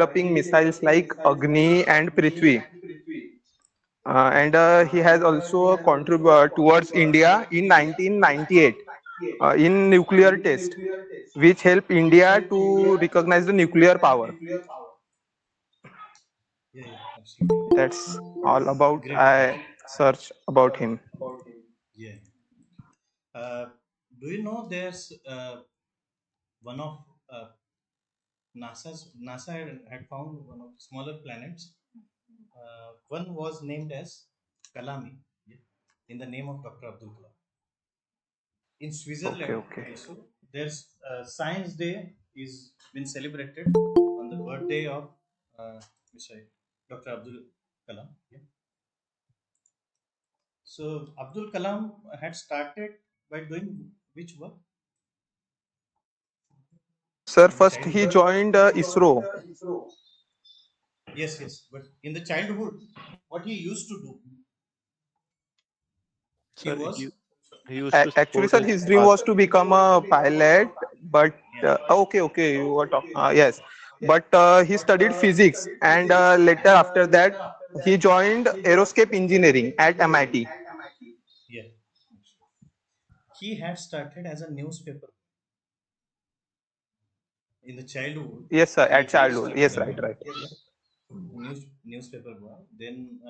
developing missiles like Agni and Prithvi. And he has also contributed towards India in 1998 in nuclear test, which helped India to recognize the nuclear power. Yeah, yeah, absolutely. That's all about Great, I great. search about him. Yeah. Uh, do you know there's one of NASA had found one of smaller planets. One was named as Kalami, yeah, in the name of Dr. Abdul Kalam. In Okay, Switzerland, okay. also, there's Science Day is been celebrated on the birthday of Mr. Dr. Abdul Kalam. Yeah. So Abdul Kalam had started by doing which work Sir, in the first he childhood? joined ISRO. Yes, yes. But in the childhood, what he used to do, he Sir, was he used to Actually, support sir, his his dream was father. to become a pilot, but yeah. okay, okay, you were talking. Yes, but he studied physics, and later after that, he joined aerospace engineering at MIT. Yeah. He had started as a newspaper in the childhood. Yes, sir, He at had childhood. started Yes, as right, a right. newspaper boy. Then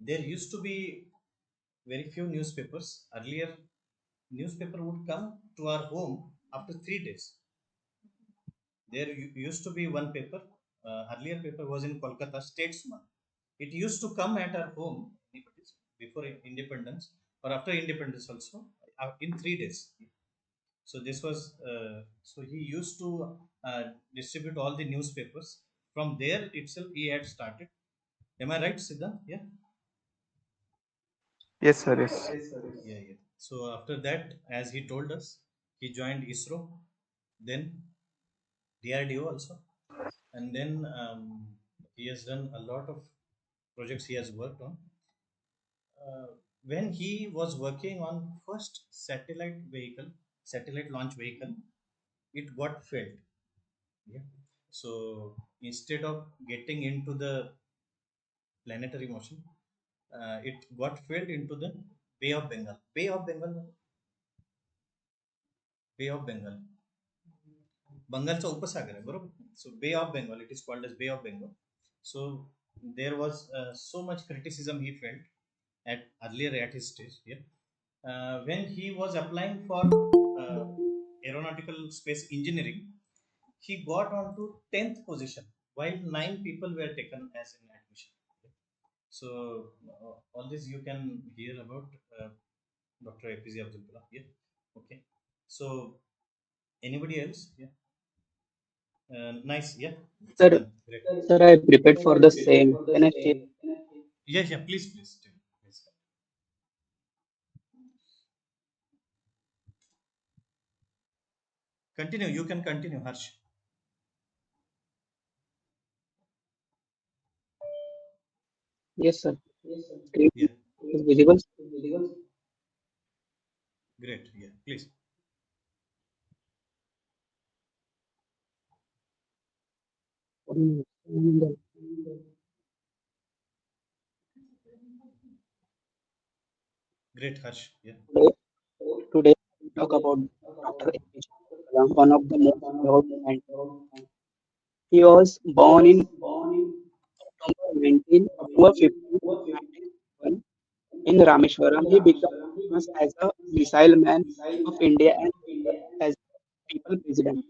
there used to be very few newspapers. Earlier, newspaper would come to our home after 3 days. There used to be one paper. Earlier paper was in Kolkata, Statesman. It used to come at our home before independence or after independence also in 3 days. So this was so he used to distribute all the newspapers. From there itself he had started. Am I right, Siddhant? Yeah. Yes, sir. Yes. Yeah, yeah. So after that, as he told us, he joined ISRO, then DRDO also, and then he has done a lot of projects he has worked on. Uh, when he was working on first satellite launch vehicle, it got failed. Yeah. So instead of getting into the planetary motion, it got failed into the Bay of Bengal. Bay of Bengal. बंगालचा उपसागर आहे बरोबर. So Bay of Bengal, it is called as Bay of Bengal. So there was so much criticism he felt at earlier at his stage. Yeah, when he was applying for uh, aeronautical space engineering, he got on to 10th position while 9 people were taken as an admission. So all this you can hear about Dr. APJ Abdul Kalam. Yeah. Okay. So anybody else? Yeah. Nice. Yeah. Sir, Siddhant. Great. sir, I prepared for the same. Can I share? Yeah. Yeah. Please. Please. Please. Continue. You can continue, Harsh. Yes, sir. Screen Yeah. is visible. Great. Yeah. Please. Mm, Great, Harsh. Yeah. Today, today we talk about Dr. APJ Abdul Kalam, one of the most beloved scientists. He was born in October 15, 1961 in Rameshwaram. He became famous as a missile man of India and as people president.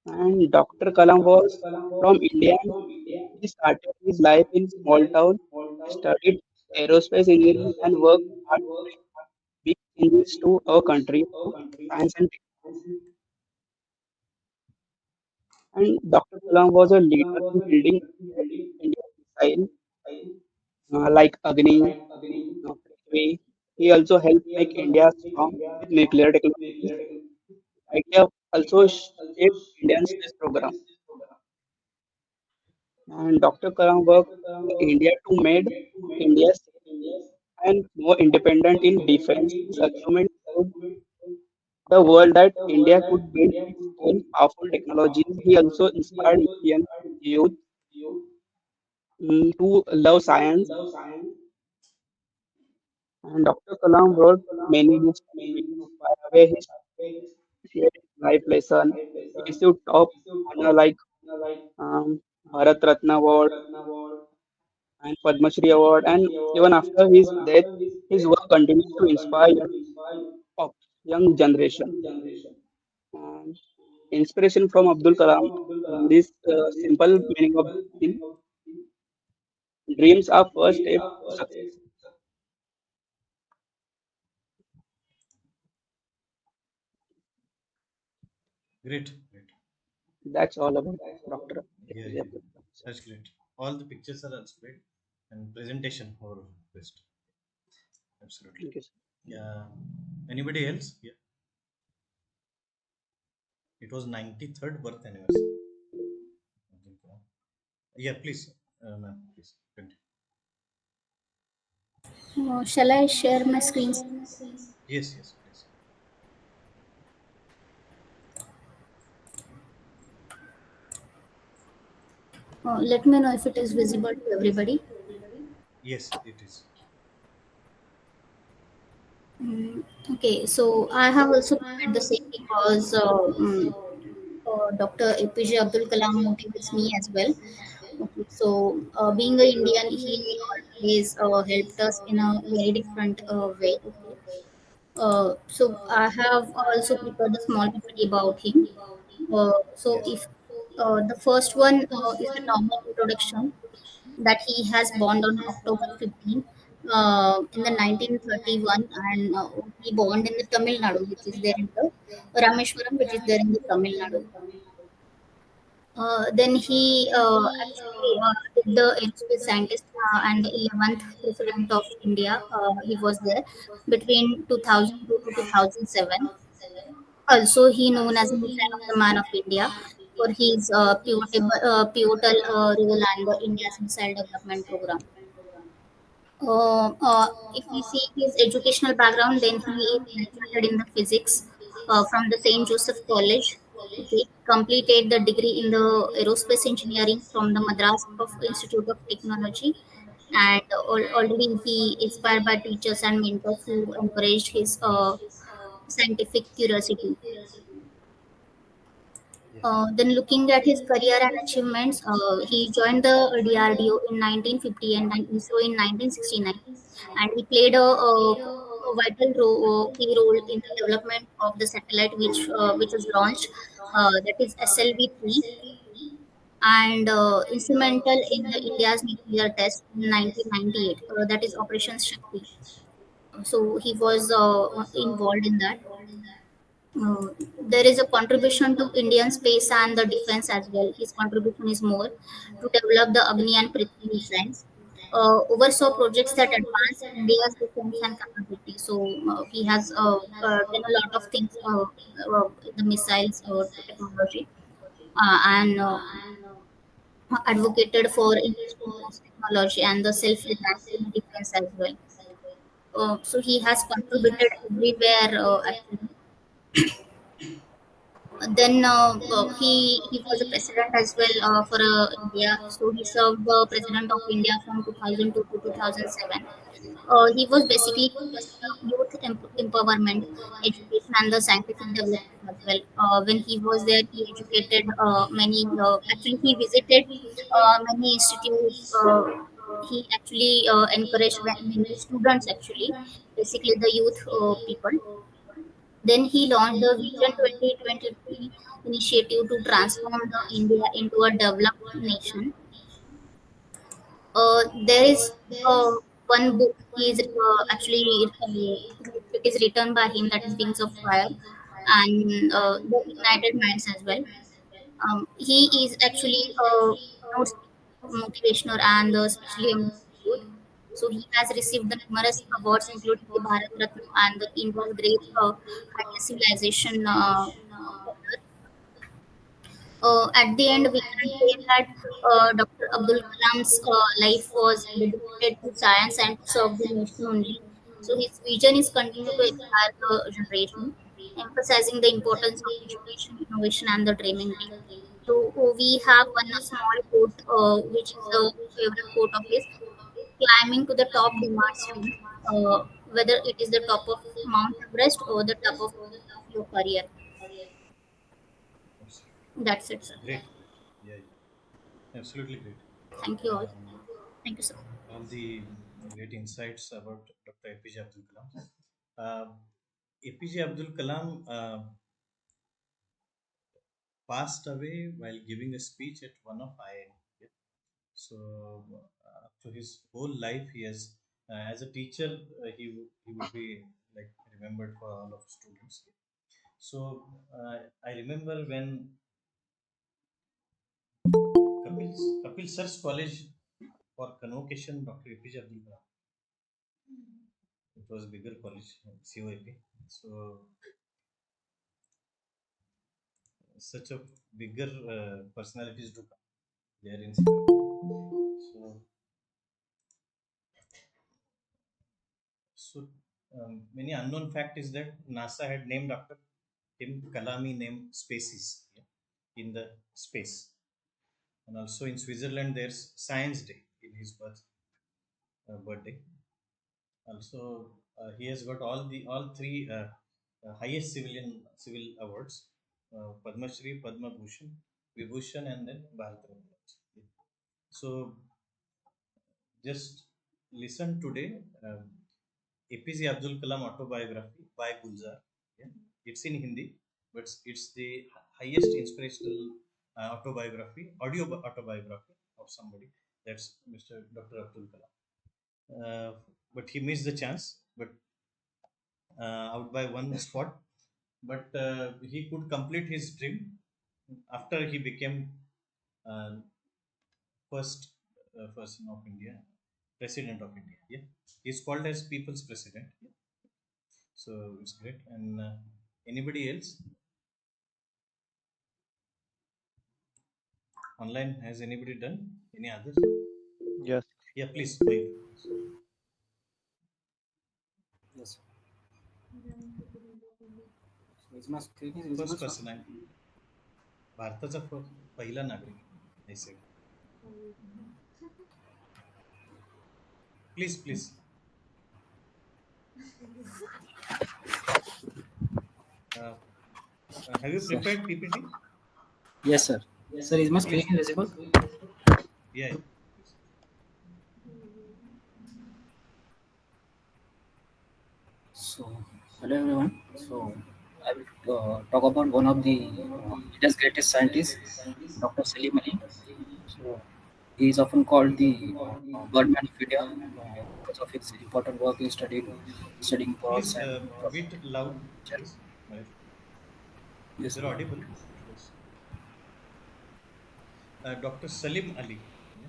And Dr. Kalam was from India. He started his life in small town. He studied aerospace engineering and worked hard to bring big changes to our country through science and technology. And Dr. Kalam was a leader in building Indian missile like Agni, Prithvi. He also helped make India strong with nuclear technologies. Idea also shaped Indian space program. And Dr. Kalam worked for India to make India safe and more independent in defense. His achievement showed the world that India could build its own powerful technologies. He also inspired young youth to love science, and Dr. Kalam wrote many books on freedom of fire, where he shared his life lesson. He received top honor like um, Bharat Ratna Award and Padma Shri Award, and even after his death, his work continues to inspire of young generation. Um, Inspiration from Abdul Kalam. This simple meaning of him: dreams are first step to success. Great, great. That's all about Dr. Yeah, APJ yeah. Abdul Kalam, sir. That's great. All the pictures are also great, and presentation or best. Absolutely. Thank you, sir. Yeah. Anybody else? Yeah. It was 93rd birth anniversary. Yeah, please, ma'am, please continue. Shall I share my screen? Yes, yes, please. Let me know if it is visible to everybody. Yes, it is. Okay, so I have also prepared the same because Dr. APJ Abdul Kalam motivates me as well. Okay, so being a Indian, he always helped us in a very different way. Okay, so I have also prepared a small PPT about him. So Yes. if the first one is the normal introduction, that he has born on October 15 in the 1931, and he born in the Tamil Nadu, which is there in the Rameshwaram, which is there in the Tamil Nadu. Then he actually did the aerospace scientist and the 11th president of India. He was there between 2002 to 2007. Also, he known as a missile of the man of India for his pivotal role and India's missile development program. If we see his educational background, then he is graduated in the physics from the Saint Joseph College. Okay, completed the degree in the aerospace engineering from the Madras of Institute of Technology, and already he inspired by teachers and mentors who encouraged his scientific curiosity. Yeah. Then looking at his career and achievements, he joined the DRDO in 1950 and then ISRO in 1969, and he played a vital key role in the development of the satellite which was launched, that is SLV-3, and instrumental in the India's nuclear test in 1998, that is Operation Shakti. So he was involved in that. Uh, there is a contribution to Indian space and the defense as well. His contribution is more to develop the Agni and Prithvi missiles. Oversaw projects that advance India's defense and capability. So he has done a lot of things in the missiles technology, and advocated for India's defense technology and the self-reliance in defense as well. So he has contributed everywhere actually. Then he was a president as well for India. So he served the president of India from 2002 to 2007. He was basically focused on youth empowerment, education, and the scientific development as well. When he was there, he educated many. Actually, he visited many institutes. He actually encouraged many students. Actually, basically the youth people. Then he launched the Vision 2023 initiative to transform the India into a developed nation. There is one book he is actually it is written by him, that is Wings of Fire, and the Ignited Minds as well. He is actually a motivational and especially a youth. So he has received the numerous awards, including the Bharat Ratna and the India's Great Highest Civilization honor. At the end, we can say that Dr. Abdul Kalam's life was dedicated to science and to serve the nation only. So his vision is continue to inspire the generation. emphasizing the importance of education, innovation, and the dreaming big. So we have one small quote, which is a favorite quote of his: "Climbing to the top demands strength, whether it is the top of Mount Everest or the top of your career." Absolutely That's it, sir. great. Yeah, yeah. Absolutely great. Thank you all. Um, Thank you, sir. all the great insights about Dr. APJ Abdul Kalam. Uh, APJ Abdul Kalam passed away while giving a speech at one of IIM. Yeah. So, to his whole life, he has, as a teacher, he would be like remembered for all of students. So, I remember when Kapil Sir's College for Convocation, Dr. APJ Abdul Kalam. It was a bigger college, COAP. So, such a bigger personalities to come there in COAP. So, many unknown fact is that NASA had named after him Kalami name species, yeah, in the space, and also in Switzerland there's Science Day in his birthday. Also, he has got all three highest civil awards: Padma Shri, Padma Bhushan, Vibhushan, and then Bharat Ratna. So just listen today. APJ Abdul Kalam autobiography by Gulzar. Yeah. It's in Hindi, but it's the highest inspirational autobiography, autobiography of somebody. That's Mr. Dr. Abdul Kalam. But he missed the chance, but out by one spot. But he could complete his dream after he became uh, first person of India, president of India. Yeah, he's called as people's president. Yeah. So it's great. And anybody else online, has anybody done any others? Yes. Yeah, please, Mike. Yes. So is my screen is visible, First sir? person आहे भारताचा पहिला नागरिक I said. Please, please. Uh, have you Sir. prepared PPT? Yes, sir. Sir, is my screen Please. visible? Yeah, yeah. Please. So, hello everyone. So, I will talk about one of the India's greatest scientists, Dr. Salim Ali. So, he is often called the Birdman of India because of his important work in studying birds Please, and bit loud, nature. please. Mahesh. Yes, You're sir. audible. Yes. Dr. Salim Ali. Yeah.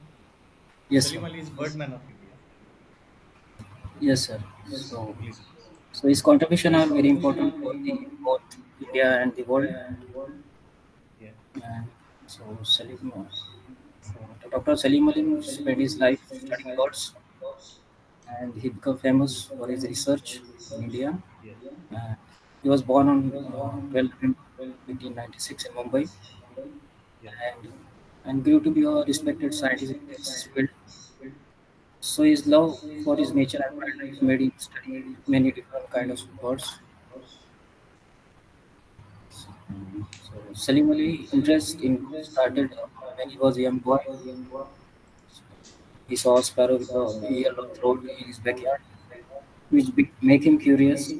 Yes, sir. Salim Ali is Birdman of India. Yes, sir. Yes. So, Please, please. so his contribution are very important for the both India and the world. Yeah. And so, Dr. Salim Ali spent his life studying birds, and he became famous for his research in India. Yeah. And he was born on 12 November 1896 in Mumbai, Yeah. and grew to be a respected scientist in this field. So his love for his nature and wildlife made him study many different kinds of birds. So Salim Ali interest in birds started when he was a young boy. He saw a sparrow with a yellow throat in his backyard, which made him curious.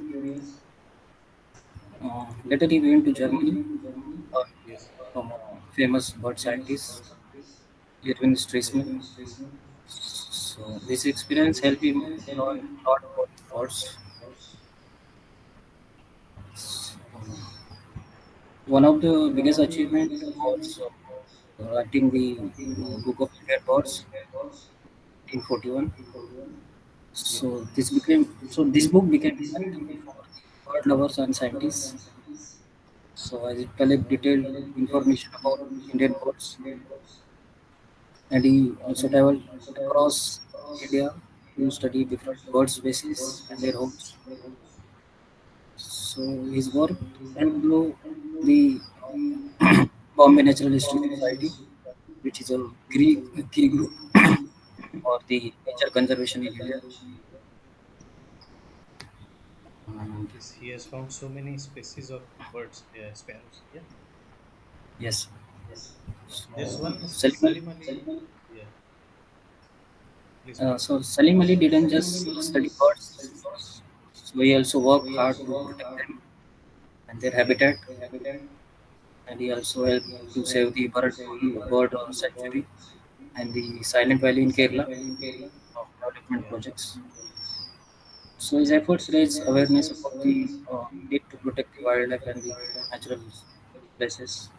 Later he went to Germany, learned Yes. from a famous bird scientist, Erwin Stresemann. So this experience helped him learn a lot about birds. So, one of the biggest achievement was writing the Book of Indian Birds, 1841. This book became invaluable for the bird lovers and scientists. So as it collects detailed information about Indian birds, and he also traveled across India to study different bird species and their homes. So his work helped grow the Bombay Natural History Society, which is a key group for the nature conservation in India. And Yes, he has found so many species of birds, sparrows. Yeah. yes, so There's one Salim Ali, Salim Ali. Yeah. Please, please. Salim Ali didn't just study birds, so he also worked hard to protect them and their habitat, and he also helped to save the bird sanctuary and the Silent Valley in Kerala of development Yeah. projects. So his efforts raise awareness about the need to protect the wildlife and the natural places.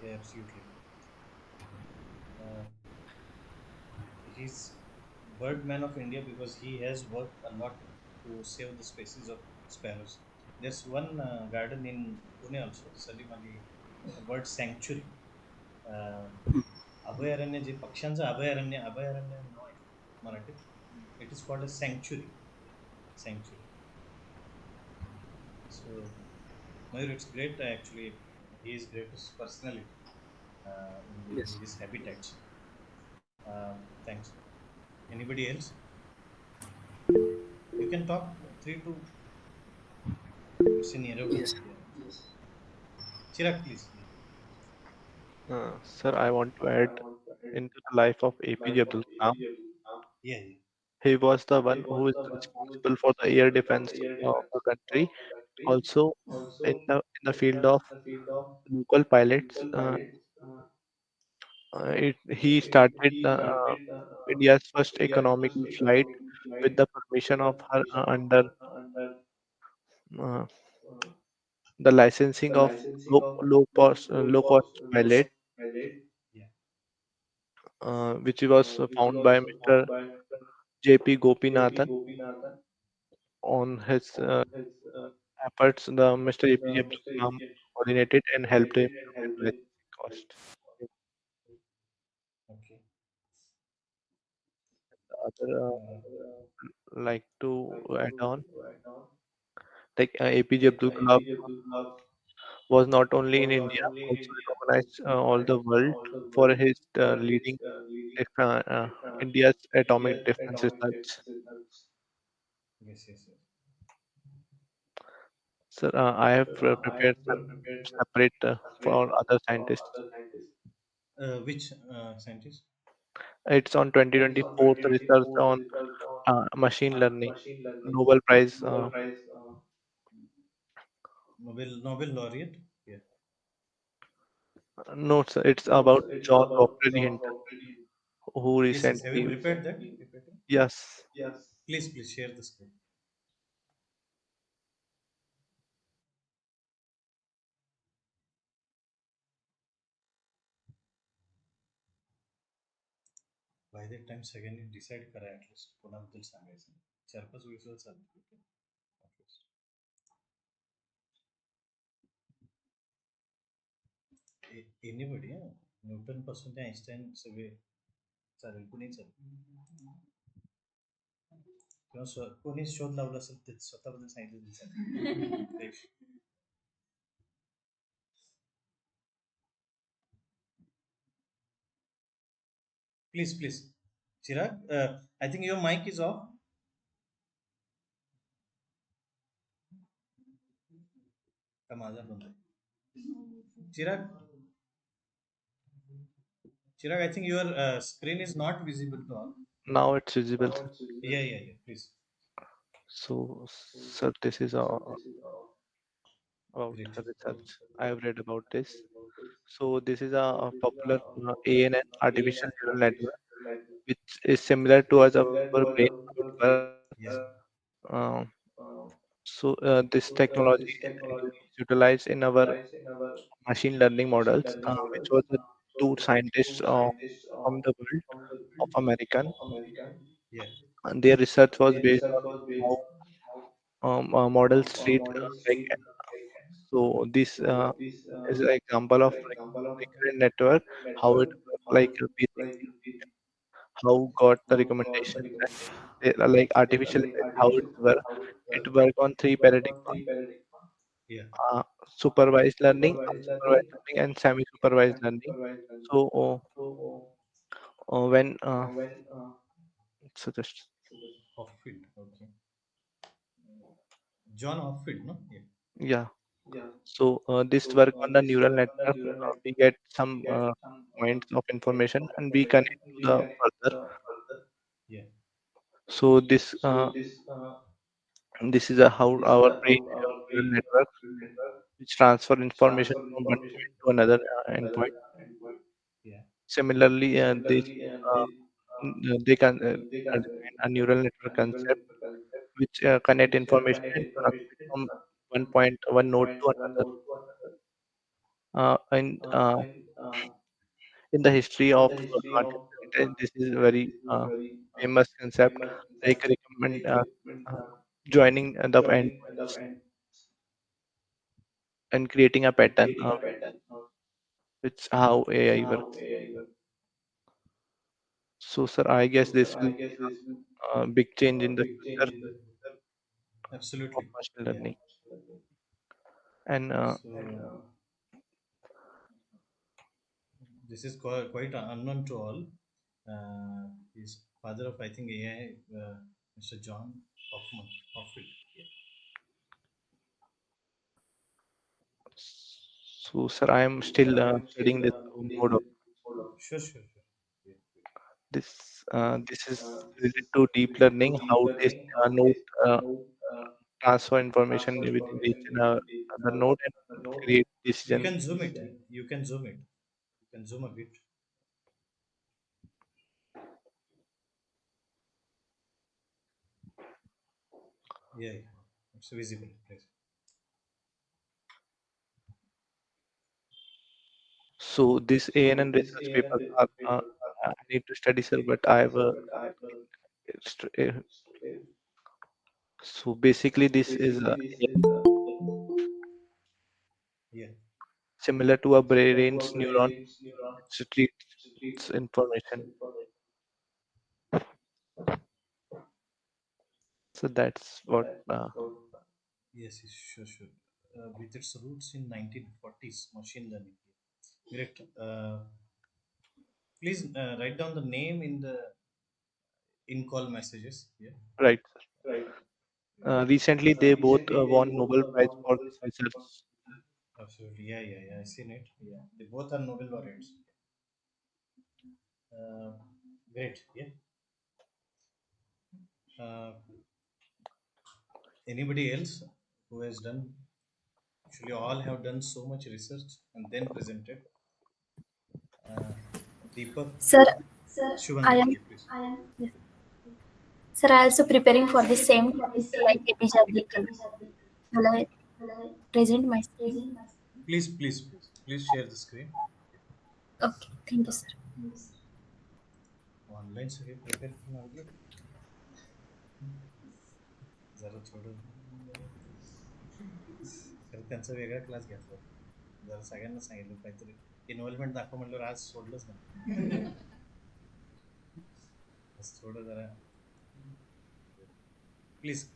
Yeah. Absolutely. Uh, he's Birdman of India because he has worked a lot to save the species of sparrows. There's one garden in Pune also, Salim Ali Bird Sanctuary. अं, अभयारण्य जे पक्ष्यांचं अभयारण्य नाव ऐकलं मराठीत it is called a sanctuary so Mayur, it's great actually. He is greatest personality in Yes, these habitats. Thanks. Anybody else? You can talk three to. It's in Yerevan. yes, Yeah. Chirag, please. Yeah. Sir, I want to add into the life of APJ Abdul Kalam. Yeah. Yeah. He was the one who is responsible for the air defense of the country. Also, in the field of local pilots, he started India's first economical flight with the permission of her under uh, the licensing of low cost pilot, Yeah. which was found by Mr. J.P. Gopinathan on his efforts. The Mr. APJ Abdul Kalam coordinated and helped him to get licensing cost. Okay. Other Uh, like to add on, like APJ Abdul Kalam was not only in India, also recognized all the world for his leading India's atomic defense research. yes. Yes. Yes. Sir, I have prepared some separate for other scientists. Which scientist? It's on 2024 research on machine learning, Nobel Prize. Nobel laureate. Yeah. No, sir, it's about John Rockley Hinton, who Yes. Yes. Have you recently, prepared that? PPT? yes. Please share the screen. By the time सगळ्यांनी decide करा at least कोणाबद्दल सांगायचं चार पाच विषय चालतील anybody Newton पासून ते Einstein सगळे चालेल कुणी चालेल किंवा कोणी शोध लावला असेल ते स्वतःबद्दल सांगितलं तरी चालेल please Chirag I think your mic is off का माझा बंद आहे Chirag I think your screen is not visible to all Now it's visible, sir. या please So, sir, this is about great the research. I have read about this. So, this is a popular ANN artificial neural network, which is similar to as our brain how it works. या Uh, this technology is utilized in our machine learning models, which was the two scientists from the world of American, या and their research was based on how models treat like so. This is an example of like recurrent network, how it work like basically how got the recommendation, like artificial intelligence, how it work on three paradigm: Yeah. uh, supervised learning, unsupervised learning, and semi-supervised learning. So when so just Hoffield. Okay. John Hoffield, no? Yeah. yeah. So this work on the neural network, we get some points of information and we connect to the further. Yeah. So this is how our brain have neural network which transfer information from one point to another endpoint. Yeah. Similarly, they can define a neural network concept which connect information and transmit from one node to another. And in the history of artificial intelligence, this is a very famous concept, like recommend uh, joining the endpoints and creating a pattern, which how AI works. So, sir, I guess this will be a big change in the future of Absolutely. machine Yeah. learning. And So this is quite unknown to all. He's father of, I think, AI, Mr. John Hoffman. Hoffield. Yeah. so, sir, I am still studying this mode of Sure, sure, sure. Yeah. this. This is related to deep learning, how this node transfer information within each other node and create You decision. can zoom it. You can zoom it. You can zoom a bit. Yeah, yeah. It's visible. Yes. So this ANN research papers are I need to study, sir, but I have so basically this is Yeah. similar to a brain's neuron which retrieves information. So that's what. Yes, yes, sure, sure. With its roots in 1940s machine learning. Great. Please write down the name in the in call messages. Yeah. Right. Recently, they both won Nobel Prize for this research. Absolutely. Yeah, yeah, yeah. I seen it. Yeah. They both are Nobel laureates. Uh, Great. Yeah. Uh, Anybody else who has done? Actually, all have done so much research and then presented. Uh, Deepak, Sir, I Shubhankar. am. Yeah, please. Yes. Sir, I also preparing for the same topic like APJ Abdul Kalam. Will I present my screen? Please share the screen. Okay, thank you, sir. Online सगळे prepare करून आणले जरा थोडं खरं त्यांचा वेगळा class घेतला जरा सगळ्यांना सांगितलं काहीतरी इन्व्हॉल्वमेंट दाखव म्हटल्यावर आज सोडलंच नाही आज थोडं जरा प्लीज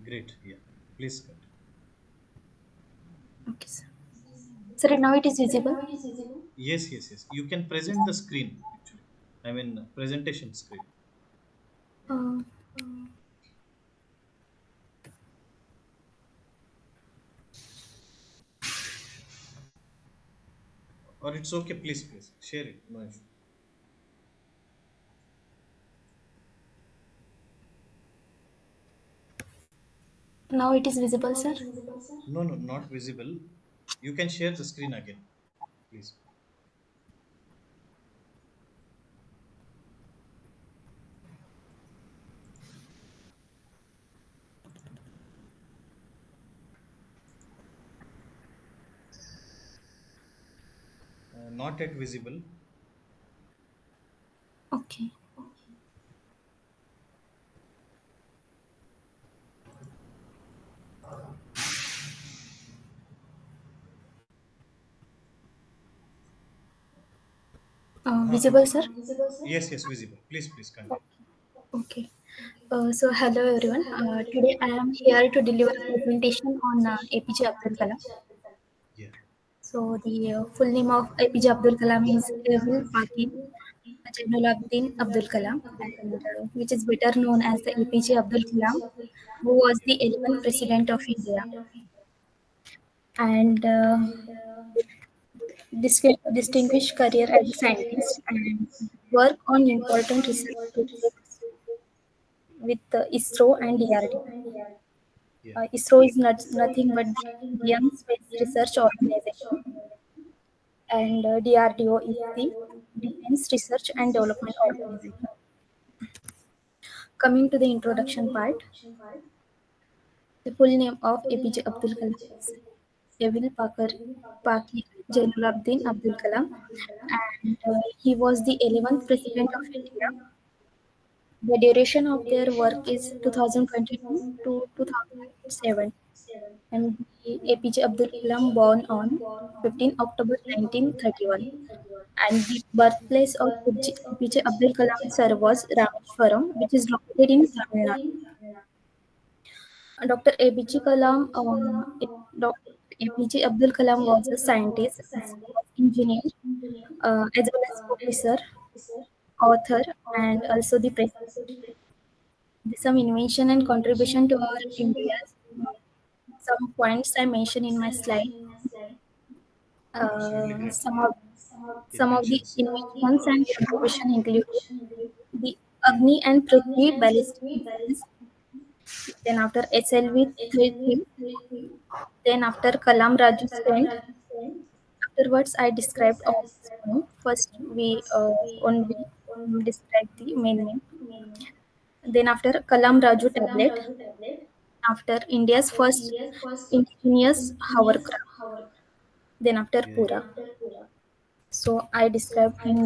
ग्रेट या please cut Okay, sir. Sir, now it is visible. yes you can present the screen actually I mean presentation screen Uh, or it's okay please share it no issue Now it is visible, sir. no not visible you can share the screen again please not yet visible Okay. Visible, sir? Yes, yes, visible. Please continue. Okay. So, hello everyone. Today I am here to deliver a presentation on APJ Abdul Kalam. Yeah. So, the full name of APJ Abdul Kalam is Abul Pakir Jainuddin Abdul Kalam, and, which is better known as the APJ Abdul Kalam, who was the 11th President of India. And distinguished career as a scientist and work on important research projects with ISRO and DRDO. Yeah. ISRO is nothing but the Indian Space Research Organization, and DRDO is the Defense Research and Development Organization. Coming to the introduction part, the full name of APJ Abdul Kalam is Evil Pakir Jainuddin Abdul Kalam, and he was the 11th President of India. The duration of their work is 2022 to 2007, and the APJ Abdul Kalam born on 15 October 1931, and the birthplace of APJ Abdul Kalam sir was Rameshwaram, which is located in Tamil Nadu. Dr. APJ Kalam, Dr. APJ Abdul Kalam was a scientist, as well as engineer, as well as professor, author, and also the president. Some invention and contribution to our India. Some points I mentioned in my slide. Absolutely correct. Some Yeah. of It some of the mentions. inventions and contribution included the Agni and Prithvi ballistic missiles. Then after SLV-33. Then after Kalam Raju sent. Afterwards, I described all these points. First, we only describe the main name. Then after Kalam Raju tablet. After India's first indigenous hovercraft. Then after Yeah. Yeah. Pura. So I described in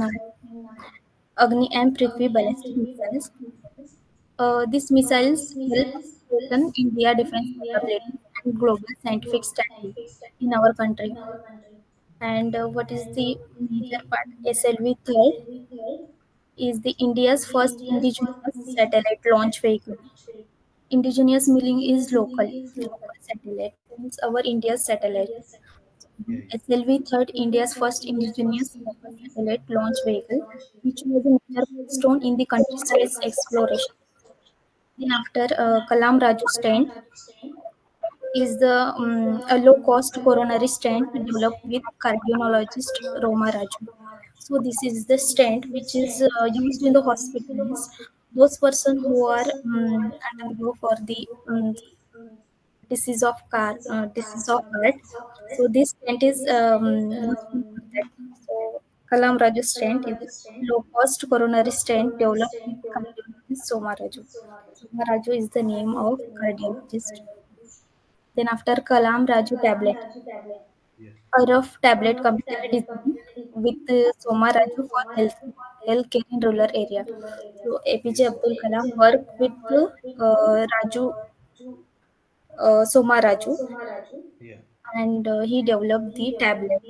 Agni and Prithvi ballistic missiles. Yeah. These missiles help strengthen India defense capabilities and global scientific standing in our country. And what is the major part? SLV third is the India's first indigenous satellite launch vehicle. Indigenous meaning is local satellite. Means our India's satellite. Yeah. Yeah. SLV third India's first indigenous local satellite launch vehicle, which was a major milestone in the country's space exploration. Then after Kalam Raju stent is the a low-cost coronary stent developed with cardiologist Roma Raju. So this is the stent which is used in the hospitals. Those person who are undergo for the disease of heart. So this stent is useful for that. So Kalam Raju stent is a low-cost coronary stent developed with cardiologist Soma Raju. Soma Raju is the name of cardiologist. Then after Kalam Raju tablet, Yeah. a rough tablet computer design with Soma Raju for healthcare in rural area. So APJ Yes. Abdul Kalam worked with Raju Soma Raju, Yeah. and he developed the tablet.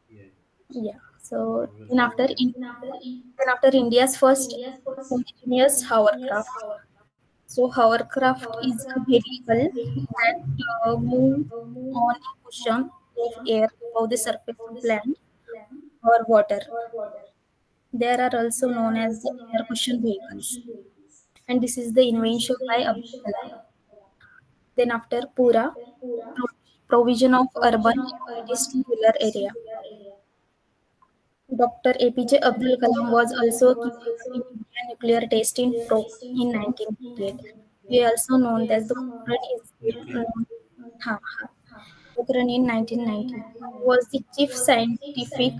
Yeah. Yeah. So It was then very after great. then after India's first indigenous hovercraft. So hovercraft is a vehicle that moves on a cushion of air above the surface of land or water. They are also known as the air cushion vehicles. And this is the invention by Abdul Kalam. Then after Pura, pro- provision of urban amenities to rural area. Dr. APJ Abdul Kalam was also a key figure in India nuclear testing program in 1988. He also known as the Pokhran Nuclear. Institute Pokhran in 1990. He was the chief scientific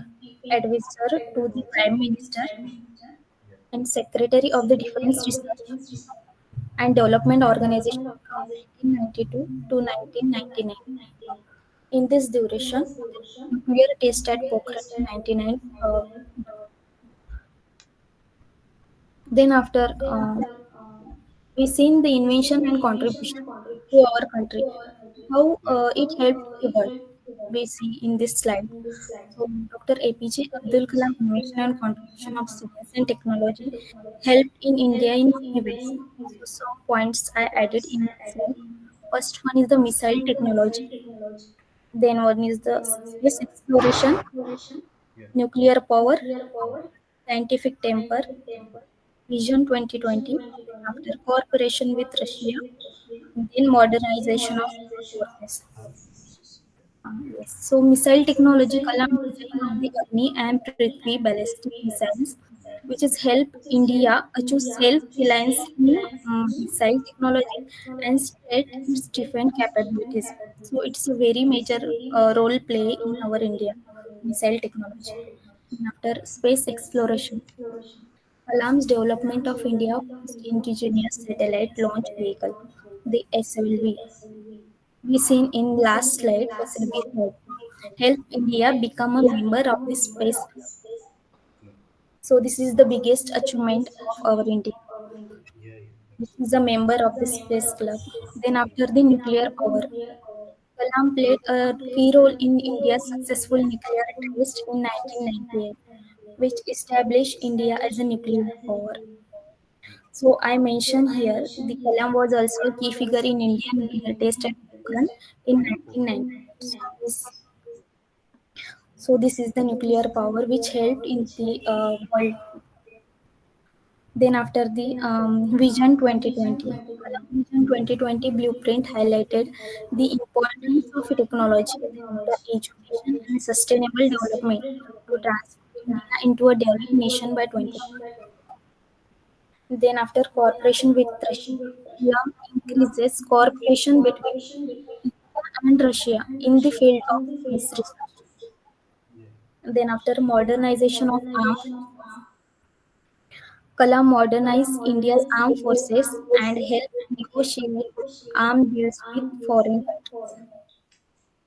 advisor to the Prime Minister Yeah. and Secretary of the Defense Research and Development Organization from 1992 to 1999. In this duration, the nuclear test at Pokhran in 99. Then after we seen the invention and contribution to our country, how it helped the world. we see in this slide. So, Dr. APJ Abdul Kalam invention and contribution of science and technology helped in India in many ways. So, some points I added in my slide. First one is the missile technology. Then one is the space exploration, Yeah. nuclear power, scientific temper, Vision 2020. After cooperation with Russia, then modernization of forces. Yes. So missile technology, Kalam design of the Agni and Prithvi ballistic missiles, which has helped India achieve self-reliance in missile technology and state its defense capabilities. So it's a very major role play in our India missile technology. And after space exploration, Kalam's development of India first indigenous satellite launch vehicle, the SLV, we seen in last slide SLB help India become a member of the space. Club. So this is the biggest achievement of our India. Yeah, yeah, This is a absolutely. member of the space club. Then after the nuclear power, Kalam played a key role in India's successful nuclear test in 1998, which established India as a nuclear power. So I mentioned here the Kalam was also a key figure in Indian nuclear test at Pokhran in 1990. So this is the nuclear power which helped in the world. Then after the Vision 2020, Vision 2020 blueprint highlighted the importance of technology, the education and sustainable development to transform India into a developed nation by 2030. Then after cooperation with Russia, Kalam increases cooperation between India and Russia in the field of space research. Yeah. Then after modernization of armed forces, Kalam modernized India's armed forces and helped negotiate arms deals with foreign countries.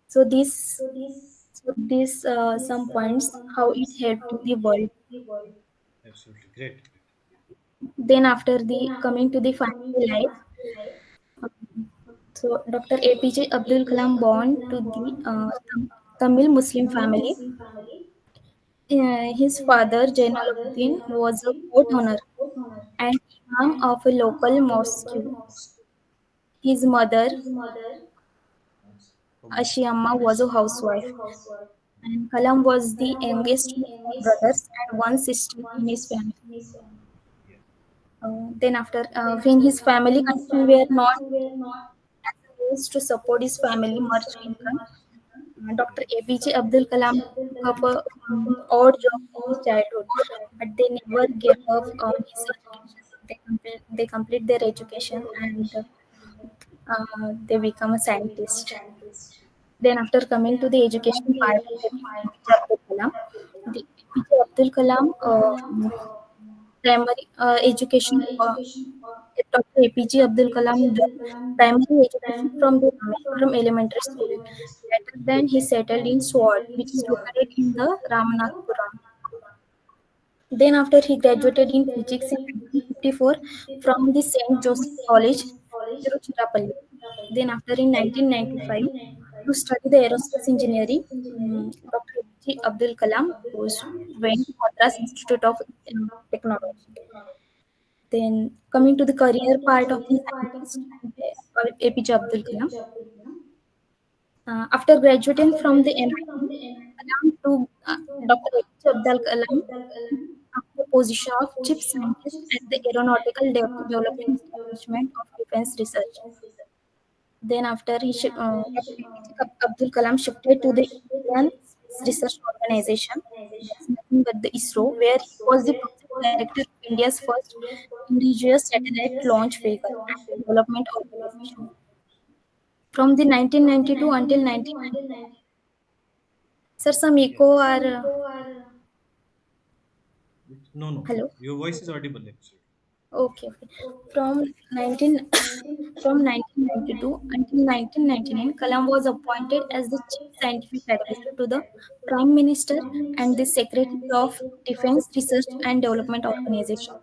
So this some points how it helped the world. Absolutely. Great. Great. Then after the coming to the family life, so Dr. APJ Abdul Kalam born to the Tamil Muslim family. His father Jainuddin was a court owner and imam of a local mosque. His mother Nice. Homemaker. Ashiamma was a housewife, and Kalam was the youngest of four brothers and one sister in his family. Yeah. Then after, when his family conditions were not as a means to support his family much income, Dr. APJ Abdul Kalam took up a odd job in his childhood, but they never gave up on his education. They complete their education and they become a scientist. Then after coming to the education part of APJ Abdul Kalam, the APJ Abdul Kalam primary education Dr. APJ Abdul Kalam done primary education from the Rameshwaram Elementary School. Later then he settled in Sword, which is located in the Ramanathapuram. Then after he graduated in physics in 1954 from the St. Joseph College, Tiruchirappalli. Then after in 1995 to study the aerospace engineering, Dr. APJ Abdul Kalam went to Madras Institute of Technology. Then coming to the career part of the scientist, APJ Abdul Kalam. After graduating from the MIT, Kalam took Dr. APJ Abdul Kalam up the position of chief scientist at the Aeronautical Development Establishment of Defense Research. Then after Dr. APJ Abdul Kalam shifted to the Indian Space Research Organization, that's nothing but the ISRO, where he was the project director of India's first indigenous satellite launch vehicle and the development organization. From the 1992 until 1999. Sir, some Yeah. echo are No, no. hello. Your voice is audible, actually. Okay, okay. From 19 from 1992 until 1999, Kalam was appointed as the chief scientific advisor to the Prime Minister and the Secretary of Defense Research and Development Organization.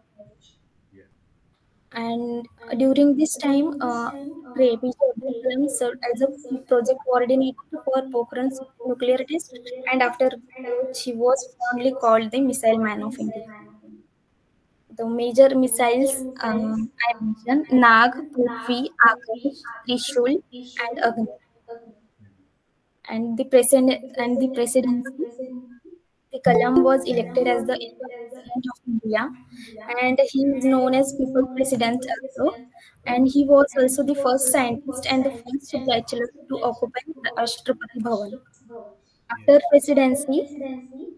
Yeah. And during this time, Dr. APJ Abdul Kalam served as a project coordinator for Pokhran's nuclear test, and after which he was fondly called the Missile Man of India. The major missiles I mentioned Nag, Prithvi, Akash, Trishul, and Agni. And the presidency, the Kalam was elected as the 11th president of India, and he is known as People President also. And he was also the first scientist and the first bachelor to occupy the Rashtrapati Bhavan. Yeah. After presidency,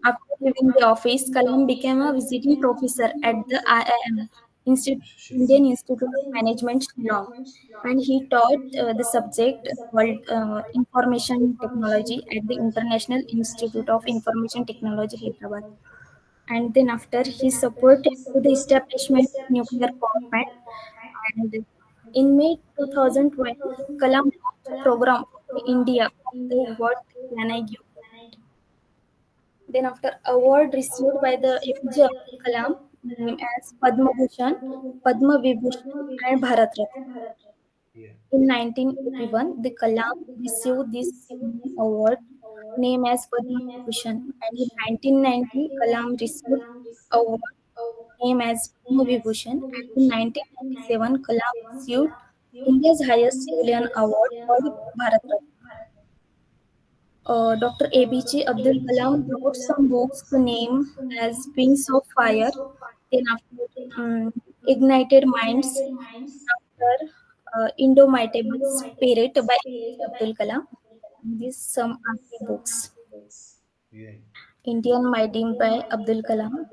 after leaving the office, Kalam became a visiting professor at the IIM, Sure. Indian Institute of Management, Shillong, and he taught the subject called Information Technology at the International Institute of Information Technology, Hyderabad. And then after he supported to the establishment of nuclear power plant, and in May 2012, Kalam launched a program for the India of the What Can I Give? Then, after award received by the APJ Abdul Kalam, named as Padma Bhushan, Padma Vibhushan, and Bharat Ratna. Yeah. In 1981, the Kalam received this same award, named as Padma Vibhushan, and in 1990, Kalam received award named as Padma Vibhushan, and in 1997, Kalam received India's highest civilian award called Bharat Ratna. Dr. APJ Abdul Kalam wrote some books to name as Wings of Fire, then after Ignited Minds, after Indomitable Spirit by APJ Abdul Kalam. These some are the books. Yeah. Indian Mighty by Abdul Kalam.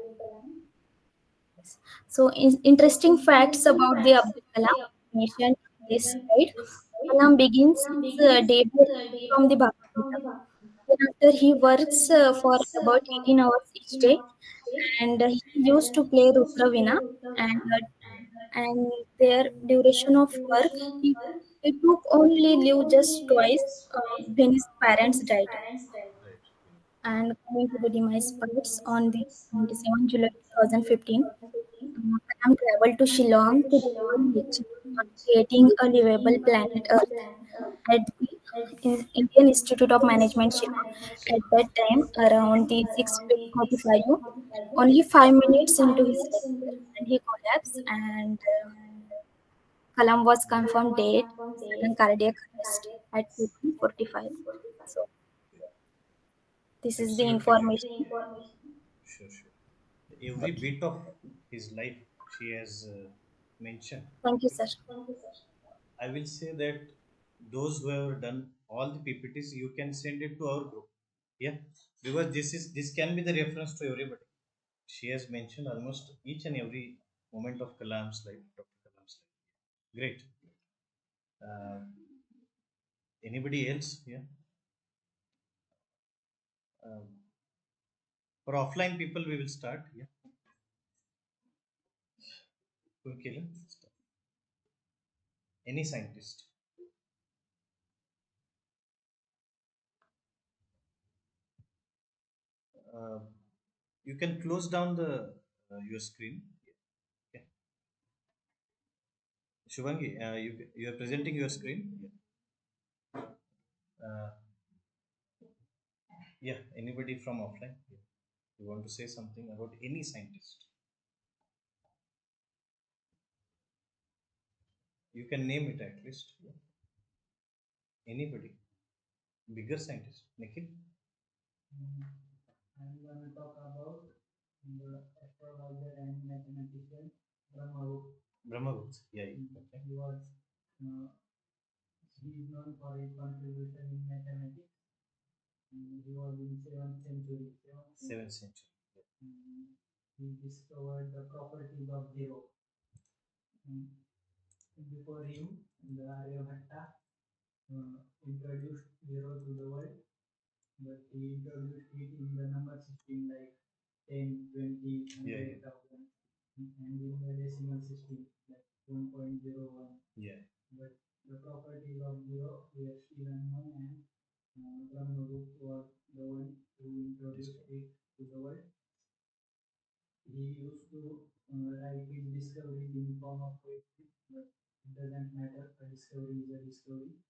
So, interesting facts about the Abdul Kalam mentioned on this slide. Kalam begins his debut from the Bhagavad Gita. Then after he works for about 18 hours each day, and he used to play Rudravina, and and their duration of work, he took only leave just twice when his parents died. Right. And coming to the demise parts, on the 27 July 2015, Kalam traveled to Shillong to deliver a lecture on creating a livable planet Earth at the Indian Institute of Management, Shillong. At that time, around the 6:45, only 5 minutes into his lecture, and he collapsed, and Kalam was confirmed dead, sudden cardiac arrest at 2:45. So, this is the Absolutely correct. information. Sure, sure. Every bit of his life she has mentioned. Thank you, sir. I will say that those who have done all the PPTs, you can send it to our group. Yeah, because this can be the reference to everybody. She has mentioned almost each and every moment of Kalam's life, Dr. Kalam's life. Great. Uh, Anybody else? Yeah. Um, for offline people, we will start. Yeah. Quickly. Any scientist. Uh, you can close down the your screen. Yeah. Shubhangi, you are presenting your screen. Yeah. Yeah. Anybody from offline? Yeah. You want to say something about any scientist? You can name it at least. Yeah. Anybody? Bigger scientist? Nikhil? Brahmagupta. Yeah. Yeah. Okay. Seventh century. Yeah. Yeah.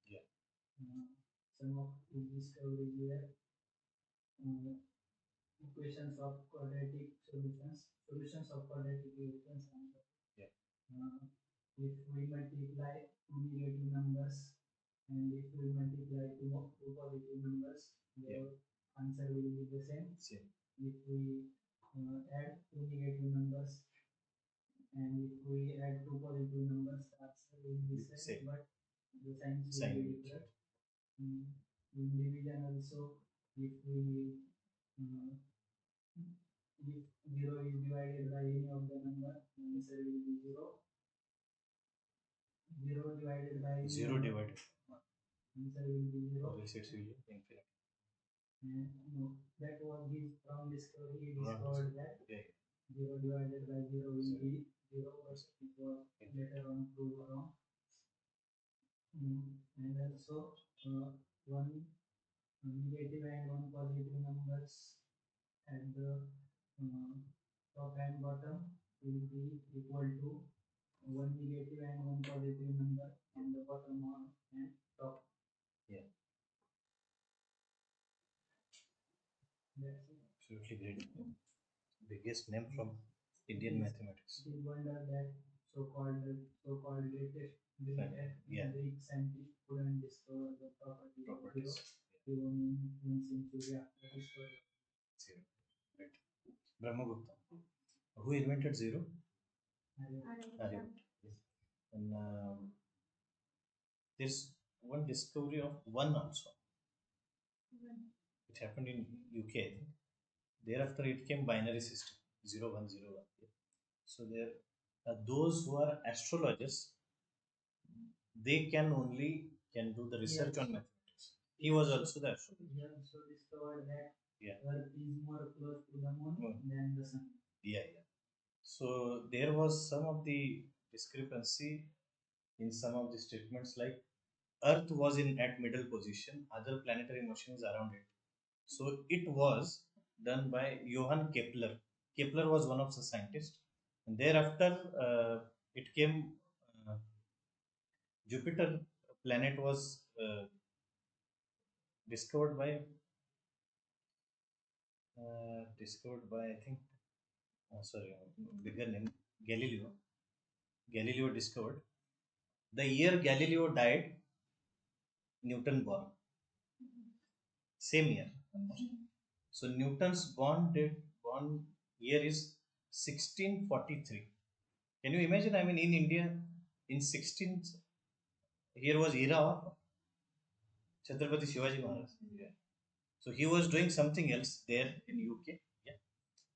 Yeah. Yeah. Yeah. Same. Same. Sign will change. Zero divided. Or else it's will be infinite. Wrong. Yeah. Yeah. Absolutely great. Biggest name from Indian mathematics. Yeah. Properties. Zero. Right. Brahmagupta. Who invented zero? Aryabhatta. Yes. And there's one discovery of one also. It happened in UK, I think. Thereafter, it came binary system 0101. So there, those who are astrologers, they can only can do the research on mathematics. He was also the astrologer. Yeah. Yeah, yeah. So there was some of the discrepancy in some of the statements, like Earth was in at middle position, other planetary motions around it. So it was done by Johann Kepler. Kepler was one of the scientists, and thereafter it came Jupiter planet was discovered by I think sorry, bigger name, Galileo. Galileo discovered. The year Galileo died, Newton born. Same year. So Newton's born year is 1643. Can you imagine? I mean, in India, in 16, here was era of Chhatrapati Shivaji Maharaj. Yeah. So he was doing something else there in UK. Yeah.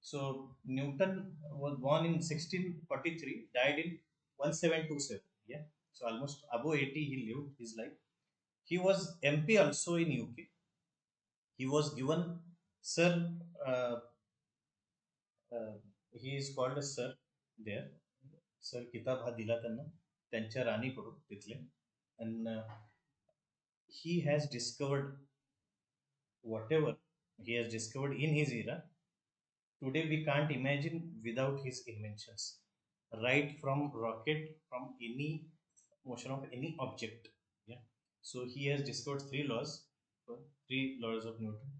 So Newton was born in 1643, died in 1727. Yeah. So almost above 80 he lived his life. He was MP also in UK. He was given Sir. Uh, uh, he is called as Sir there. Sir किताब हा दिला त्यांना त्यांच्या राणीकडून तिथले. And he has discovered whatever he has discovered in his era. Today we can't imagine without his inventions. Right from rocket, from any motion of any object. Yeah. So he has discovered three laws of Newton.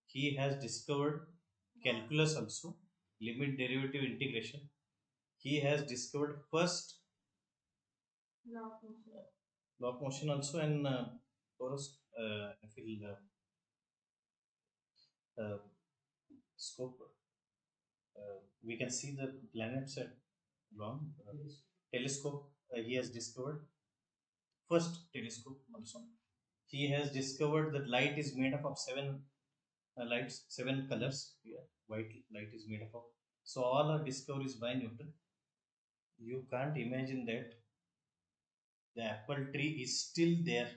He has discovered calculus also, limit derivative integration. He has discovered first law of motion also, and course I feel scope. We can see the planets at long telescope. He has discovered first telescope also. He has discovered that light is made up of seven lights, seven colors. Yeah, white light is made up of. So all are discoveries by Newton. You can't imagine that the apple tree is still there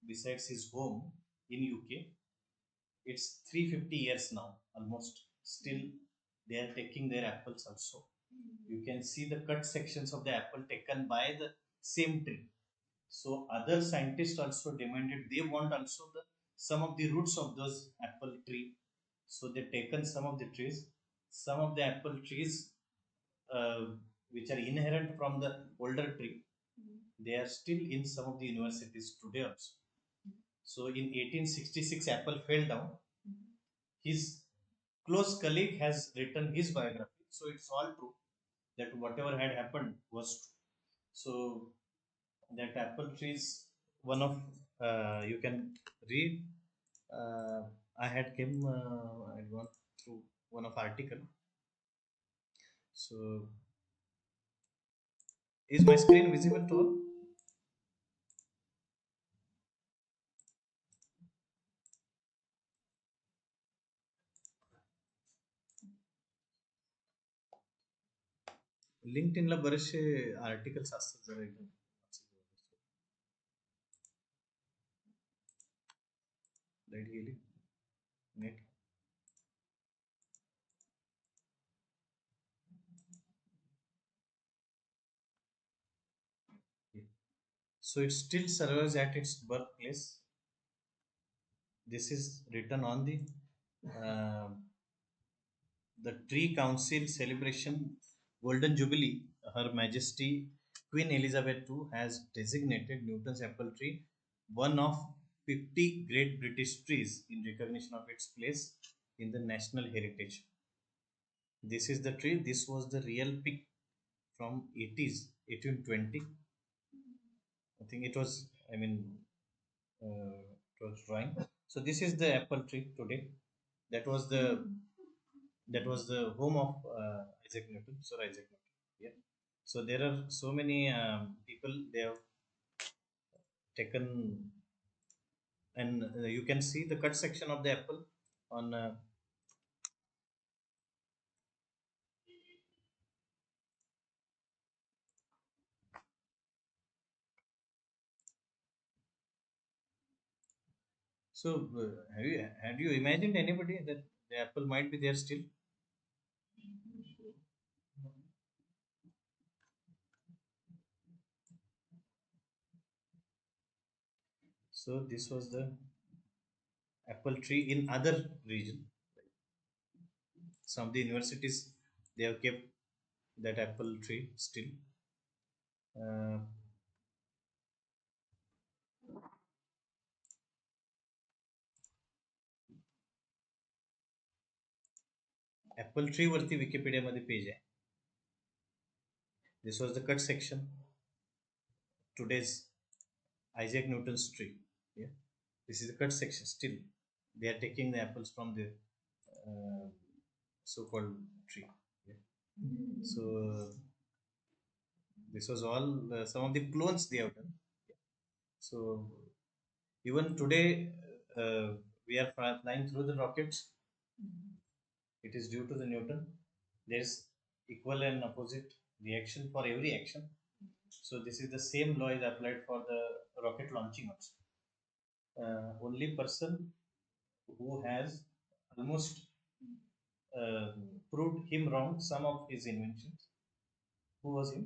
besides his home in UK. It's 350 years now, almost. Still, they are taking their apples also. You can see the cut sections of the apple taken by the same tree. So other scientists also demanded they want also the some of the roots of those apple tree. So they taken some of the trees. Some of the apple trees which are inherent from the older tree, they are still in some of the universities today also. So in 1866, apple fell down. His close colleague has written his biography, so it's all true that whatever had happened was true. So that apple tree is one of, you can read. Uh, I had came I gone through one of article. So is my screen visible to all? LinkedIn ला बरेचसे articles असतात जरा एकदम light गेली net. So it still serves at its birthplace. This is written on uh, the Tree Council celebration Golden Jubilee. Her Majesty Queen Elizabeth II has designated Newton's apple tree one of 50 great British trees in recognition of its place in the national heritage. This is the tree. This was the real pic from 80s, 1820. I think it was, I mean, it was drawing. So this is the apple tree today. That was the home of Isaac Newton, Sir Isaac Newton. Yeah. So there are so many people they have taken, and you can see the cut section of the apple on. So have you imagined anybody that the apple might be there still? So this was the apple tree in other region. Some of the universities they have kept that apple tree still. Uh, apple tree वरती Wikipedia मध्ये page आहे. This was the cut section. Today's Isaac Newton's tree. Yeah, this is the cut section. Still, they are taking the apples from the uh, so-called tree. Yeah. So this was all some of the clones they have done. So even today, we are flying through the rockets. It is due to the Newton. There is equal and opposite reaction for every action. So this is the same law is applied for the rocket launching also. Only person who has almost uh, proved him wrong some of his inventions. Who was him?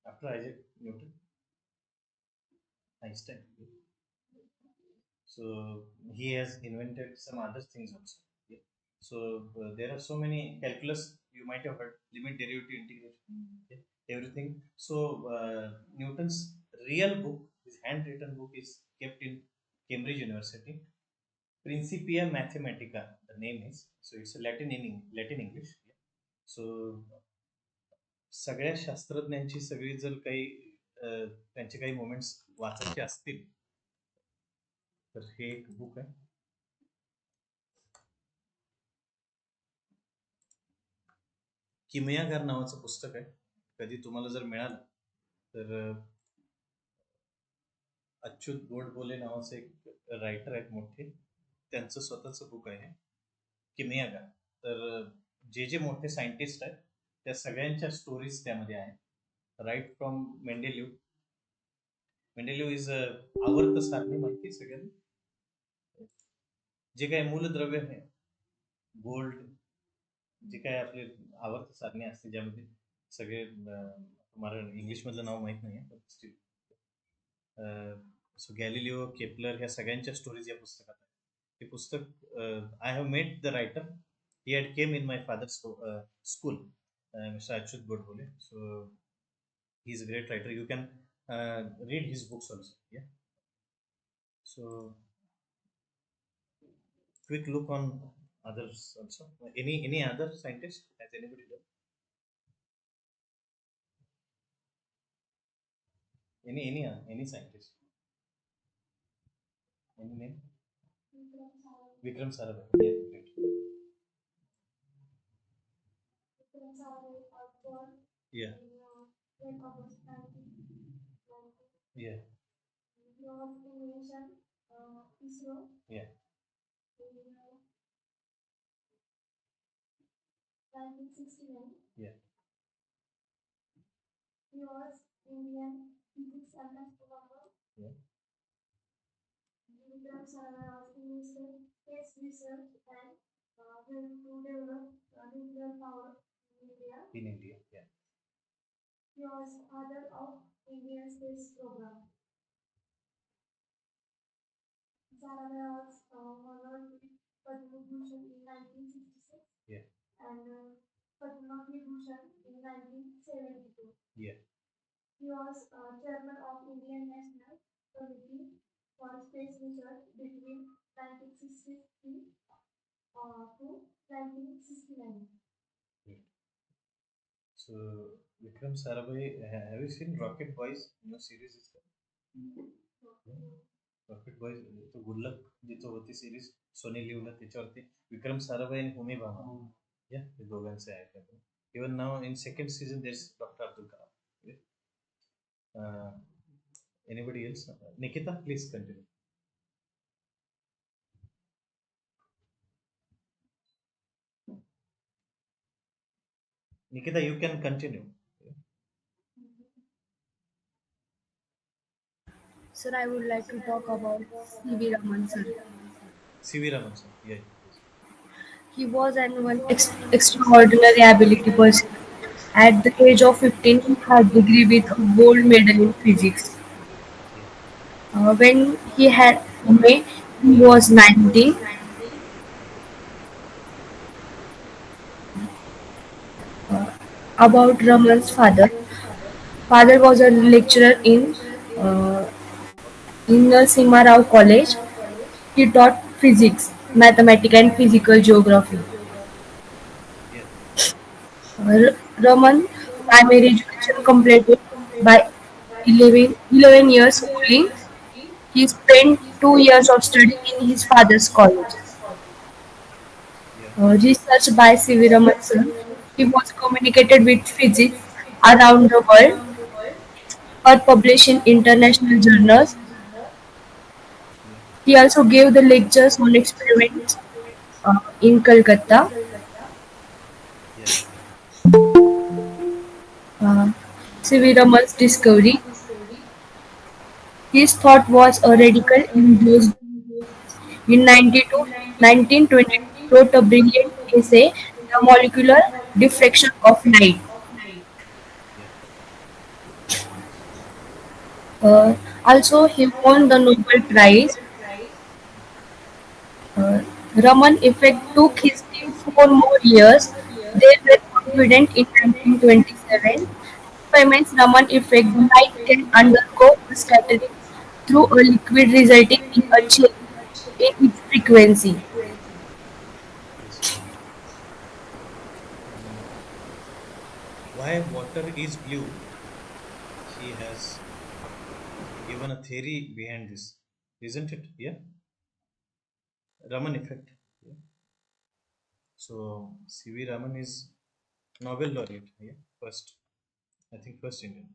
After Isaac Newton, Einstein. So he has invented some other things also. Yeah. So there are so many calculus you might have heard, limit, derivative, integration, yeah, everything. So Newton's real book, his handwritten book, is kept in Cambridge University. Principia Mathematica, the name is. So it's a Latin English. Yeah. So सगळ्या शास्त्रज्ञांची सगळी जर काही त्यांचे काही moments वाचायचे असतील तर हे एक बुक आहे. किमयागार नावाचं पुस्तक आहे. कधी तुम्हाला जर मिळालं तर अच्युत गोडबोले नावाचे एक रायटर आहेत मोठे, त्यांचं स्वतःचं बुक आहे किमयागार. तर जे जे मोठे सायंटिस्ट आहेत त्या सगळ्यांच्या स्टोरीज त्यामध्ये आहेत. Right from Mendeleev. Mendeleev is आवर्त सारणी माहिती सगळ्यांना. जे काही मूलद्रव्य आहे, गोल्ड, जे काय आपले आवर्त सारणी असते ज्यामध्ये सगळे मला इंग्लिश मधलं नाव माहित नाही पण स्टील. सो गॅलिलिओ, केपलर ह्या सगळ्यांच्या स्टोरीज या पुस्तकात आहेत. हे पुस्तक I have met the writer. He had came in my father school Mr. Achyut Godbole. So he's a great writer. You can read his books also. Yeah. So quick look on others also. Any other scientist? Has anybody done? Any scientist? Any name? Vikram Sarabhai. Yeah, great. Yeah, yeah, yeah, yeah, yeah, in India. Yeah, yeah, yeah, yeah. So Vikram Sarabhai, have you seen Rocket Boys? New series is there. Rocket boys तो good luck जिथं होती series Soni लिव्हला त्याच्यावरती विक्रम साराभाई आणि होमी भामा या हे दोघांचे आहेत even नाव in second season this doctor Abdul Kalam anybody else Nikita please continue Nikita you can continue Sir, I would like to talk about C.V. Raman, sir. CV Raman sir या He was an one extraordinary ability person. At the age of 15, he had a degree with a gold medal in physics. या When he had MA, he was 19. About Raman's father, father was a lecturer uh, in Narasimha Rao College. He taught physics, mathematics, and physical geography. या Raman primary education completed by 11 years schooling. He spent 2 years of study in his father's college. या Research by C.V. Raman sir. He was communicated with physics around the world or published in international journals. या He also gave the lectures on experiments in Calcutta. या Uh, C.V. Raman's discovery. His thought was a radical in those in 1922, he wrote a brilliant essay, The Molecular Diffraction of Light. या Also, he won the Nobel Prize. Uh, Raman effect took his team 4 more years. They were confident in 1927. Experiments Raman effect, the light can undergo a scattering through a liquid resulting in a change in its frequency. yes why water is blue he has given a theory behind this isn't it yeah Raman effect yeah. So CV Raman is Nobel laureate. Yeah, first. I think first Indian.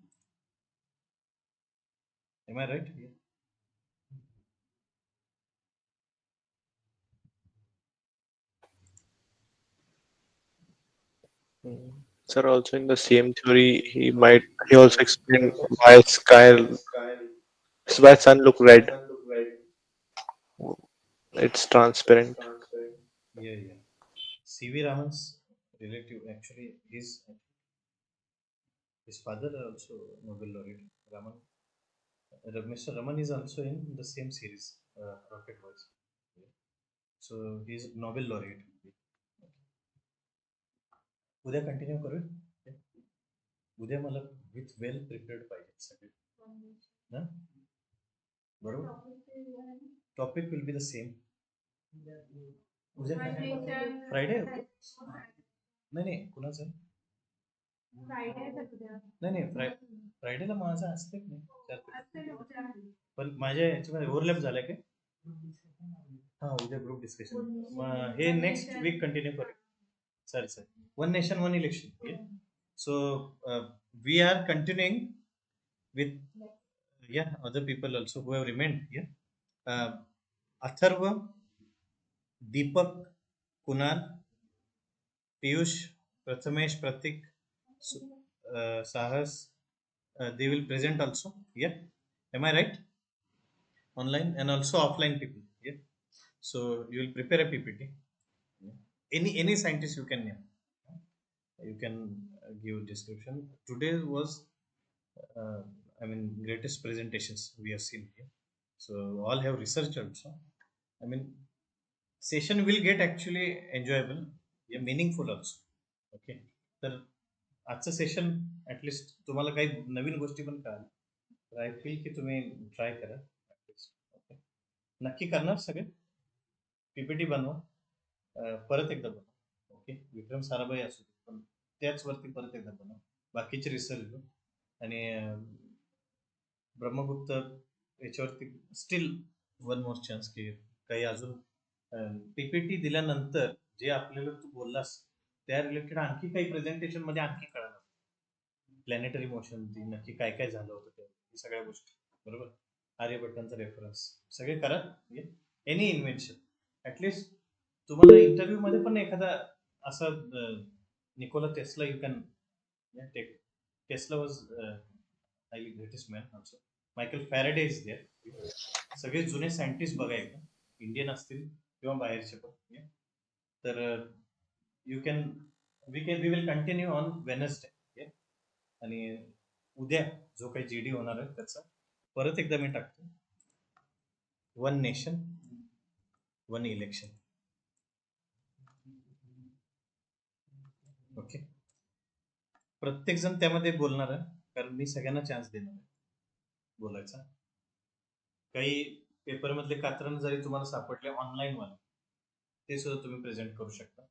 Am I right? Yeah. Mm. Sir, also in the same theory, he also explained why sun look red. It's transparent. Yeah, yeah. CV Raman's relative actually his father also Nobel laureate. Mr. Raman is also in the same series, Rocket Boys. Yeah. So he's Nobel laureate. उद्या continue करू उद्या मला with well prepared पाहिजे सगळे ना, बरोबर. Topic will be the same. उद्या Friday. नाही नाही, कुणाचं नाही नाही, फ्रायडेला माझं असते की नाही, पण माझ्या याच्यामध्ये ओव्हरलॅप झालाय काय. हा, उद्या ग्रुप डिस्कशन. हे नेक्स्ट वीक कंटिन्यू करू. Sorry sir, one nation one election. So we are continuing with other people also who have remained here. Atharva, Deepak, Kunal, Piyush, Prathamesh, Pratik, Sahas, they will present also. Yeah, am I right? Online and also offline people. Yeah. So you will prepare a PPT. Yeah. Any scientist you can name. You can give description. Today was uh, greatest presentations we have seen here. So all have research also. I mean, session will get actually enjoyable, yeah, meaningful also. Okay. तर आजचं session at least तुम्हाला काही नवीन गोष्टी पण कळाल, तर I feel की तुम्ही ट्राय करा. ओके, नक्की करणार सगळे. पीपीटी बनवा, परत एकदा बनवा. ओके, विक्रम साराभाई असू दे, पण त्याच वरती परत एकदा बनवा. बाकीचे रिसर्च घेऊ आणि ब्रह्मगुप्त याच्यावरती स्टील वन मोर चान्स की काही अजून पीपीटी दिल्यानंतर जे आपल्याला तू बोललास त्या रिलेटेड आणखी काही प्रेझेंटेशन मध्ये आणखी कळणार. प्लॅनेटरी मोशन नक्की काय काय झालं होतं ते सगळ्या गोष्टी, बरोबर. आर्यभट्टांचा रेफरन्स सगळे करा. एनी इन्व्हेन्शन ॲटलिस्ट तुम्हाला इंटरव्ह्यू मध्ये पण एखादा असा Nikola Tesla you can take. Tesla was highly greatest man also. Michael Faraday is there. सगळे जुने सायंटिस्ट बघायचे, इंडियन असतील किंवा बाहेरचे पण. तर you can we will continue on Wednesday. आणि उद्या जो काही जीडी होणार आहे त्याचा परत एकदा मी टाकतो. One nation one election. Okay, प्रत्येक जण त्यामध्ये बोलणार आहे, कारण मी सगळ्यांना चान्स देणार आहे बोलायचा. काही पेपर मधले कात्रण जरी तुम्हाला सापडले ऑनलाईन वाले, ते सुद्धा तुम्ही प्रेझेंट करू शकता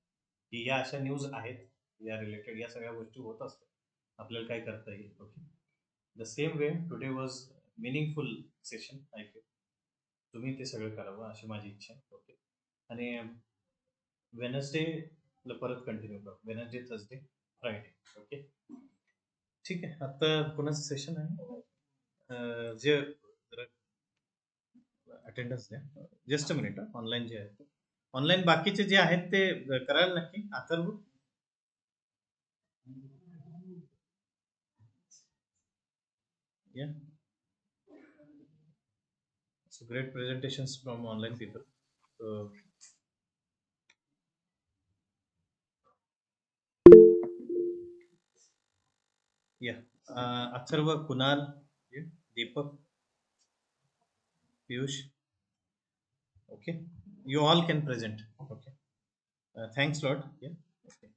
की या अशा न्यूज आहेत या रिलेटेड, या सगळ्या गोष्टी होत असतात, आपल्याला काय करता येईल. Okay, the same way today was meaningful session. I feel तुम्ही ते सगळं करावं अशी माझी इच्छा. ओके, आणि वेनसडेला परत कंटिन्यू करू. Wednesday, Thursday, Friday. ओके, ठीक आहे. आता कोणाचं सेशन आहे जे अटेंडन्स द्या. Just a minute. ऑनलाईन जे आहेत, ऑनलाईन बाकीचे जे आहेत ते करायला नक्की. Atharva, yeah, so great presentations from online people. So yeah, Atharva, Kunal, yeah, Deepak, Piyush. Okay, you all can present. Okay, thanks lot. Yeah. Okay.